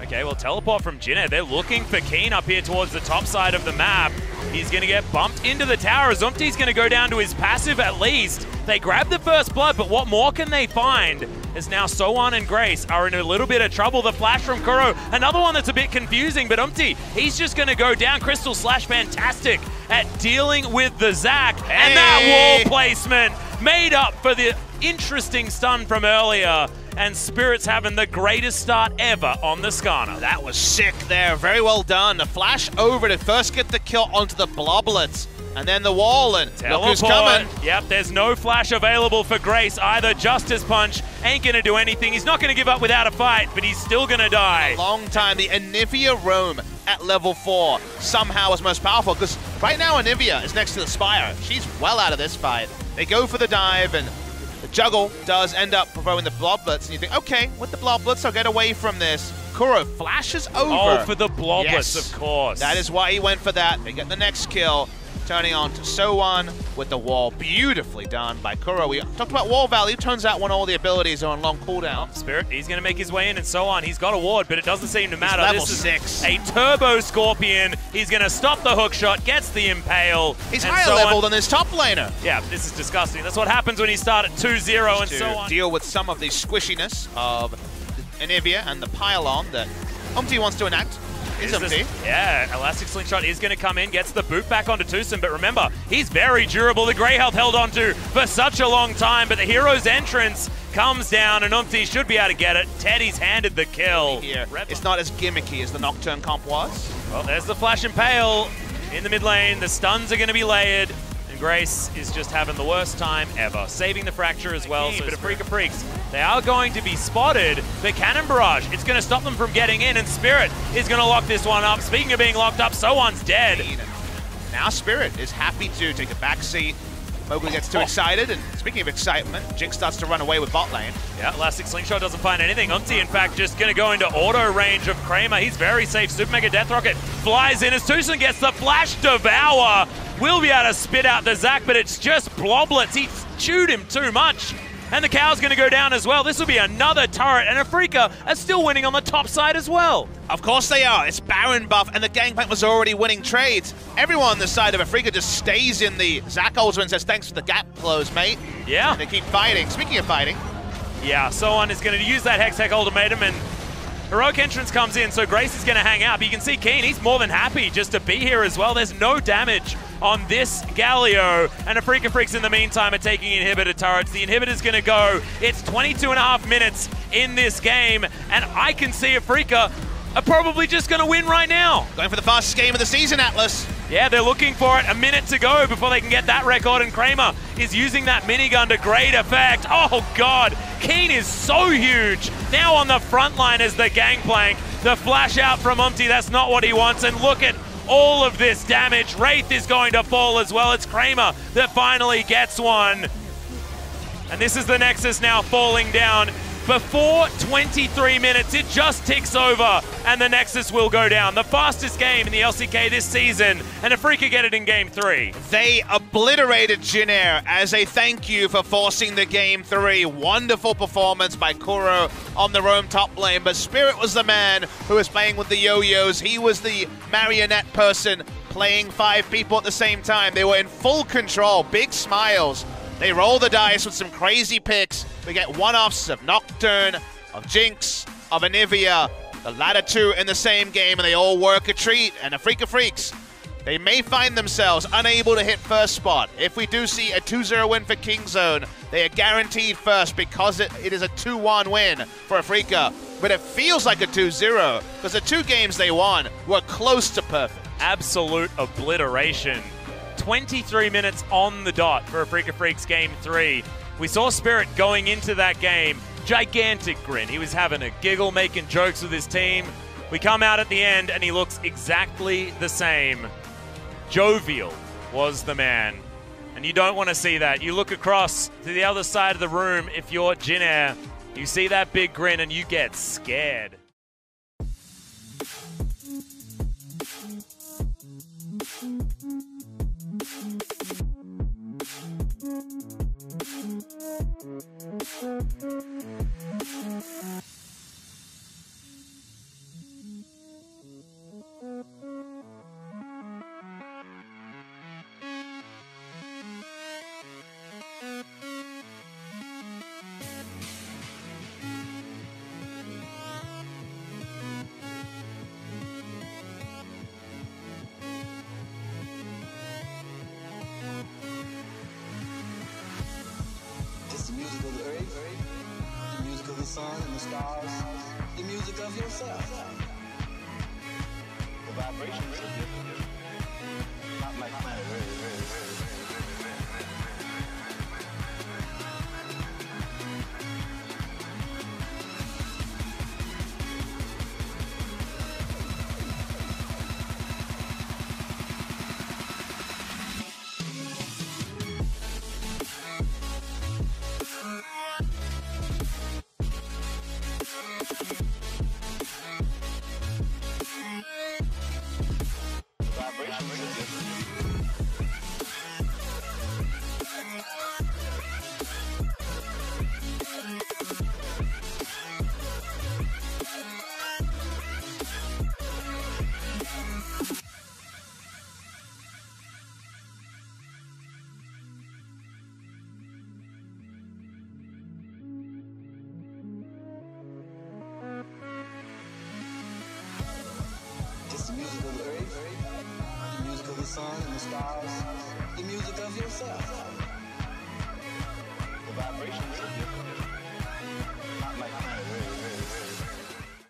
Okay, well, teleport from JVNA. They're looking for Keen up here towards the top side of the map. He's going to get bumped into the tower. Azumti's going to go down to his passive at least. They grab the first blood, but what more can they find? As now Sowan and Grace are in a little bit of trouble. The flash from Kuro, another one that's a bit confusing, but he's just going to go down. Crystal Slash, fantastic at dealing with the Zac. Hey. And that wall placement made up for the interesting stun from earlier. And Spirit's having the greatest start ever on the Skarner. That was sick there. Very well done. The flash over to first get the kill onto the Bloblets. And then the wall, and look who's coming. Yep, there's no flash available for Grace either. Justice Punch ain't going to do anything. He's not going to give up without a fight, but he's still going to die. A long time. The Anivia roam at level 4 somehow is most powerful, because right now Anivia is next to the Spire. She's well out of this fight. They go for the dive, and the juggle does end up provoking the Bloblets, and you think, okay, with the Bloblets, I'll get away from this. Kuro flashes over. Oh, for the Bloblets, yes, of course. That is why he went for that. They get the next kill. Turning on to Sowan with the wall. Beautifully done by Kuro. We talked about wall value. Turns out when all the abilities are on long cooldown. Spirit, he's going to make his way in and Sowan. He's got a ward, but it doesn't seem to matter. Level this is 6. A turbo Scorpion. He's going to stop the hook shot, gets the impale. He's higher level than his top laner. Yeah, this is disgusting. That's what happens when you start at 2-0 and so on. Deal with some of the squishiness of Anivia and the pylon that Umti wants to enact. Yeah, Elastic Slingshot is going to come in, gets the boot back onto Tucson, but remember, he's very durable. The Grey Health held onto for such a long time, but the hero's entrance comes down, and Umti should be able to get it. Teddy's handed the kill. Here. It's not as gimmicky as the Nocturne comp was. Well, there's the Flash Impale in the mid lane. The stuns are going to be layered. Grace is just having the worst time ever, saving the fracture as well. So, but Afrika Freaks, they are going to be spotted, but Cannon Barrage, it's going to stop them from getting in, and Spirit is going to lock this one up. Speaking of being locked up, Sowan's dead. Now Spirit is happy to take a backseat. Mowgli gets too excited, and speaking of excitement, Jinx starts to run away with bot lane. Yeah, Elastic Slingshot doesn't find anything. Umti, in fact, just going to go into auto range of Kramer. He's very safe. Super Mega Death Rocket flies in as Tucson gets the Flash Devour. Will be able to spit out the Zac, but it's just Bloblets. He chewed him too much. And the Cow's going to go down as well. This will be another turret, and Afrika are still winning on the top side as well. Of course they are. It's Baron buff, and the Gangplank was already winning trades. Everyone on the side of Afrika just stays in the Zac ultimate and says, thanks for the gap close, mate. Yeah. And they keep fighting. Speaking of fighting. Yeah, Sowan is going to use that Hextech ultimatum, and Heroic Entrance comes in, so Grace is going to hang out. But you can see Keen, he's more than happy just to be here as well. There's no damage on this Galio, and Afrika Freaks in the meantime are taking inhibitor turrets. The inhibitor's going to go. It's 22.5 minutes in this game, and I can see Afrika are probably just going to win right now. Going for the fastest game of the season, Atlas. Yeah, they're looking for it. A minute to go before they can get that record, and Kramer is using that minigun to great effect. Oh, God. Keen is so huge. Now on the front line as the Gangplank. The flash out from Umti, that's not what he wants, and look at all of this damage. Wraith is going to fall as well. It's Kramer that finally gets one. And this is the Nexus now falling down. Before 23 minutes, it just ticks over, and the Nexus will go down. The fastest game in the LCK this season, and Afrika get it in Game 3. They obliterated JVNA as a thank you for forcing the Game 3. Wonderful performance by Kuro on the roam top lane, but Spirit was the man who was playing with the yo-yos. He was the marionette person playing 5 people at the same time. They were in full control, big smiles. They roll the dice with some crazy picks. We get one-offs of Nocturne, of Jinx, of Anivia. The latter two in the same game, and they all work a treat. And Afrika Freaks, they may find themselves unable to hit first spot. If we do see a 2-0 win for Kingzone, they are guaranteed first because it is a 2-1 win for Afrika. But it feels like a 2-0 because the 2 games they won were close to perfect. Absolute obliteration. 23 minutes on the dot for Afrika Freaks Game 3. We saw Spirit going into that game. Gigantic grin. He was having a giggle, making jokes with his team. We come out at the end and he looks exactly the same. Jovial was the man. And you don't want to see that. You look across to the other side of the room if you're JVNA. You see that big grin and you get scared. sun and the stars, the music of yourself. The vibrations are different. Not like mine, very. The music of the earth, the music of the sun and the stars, the music of yourself.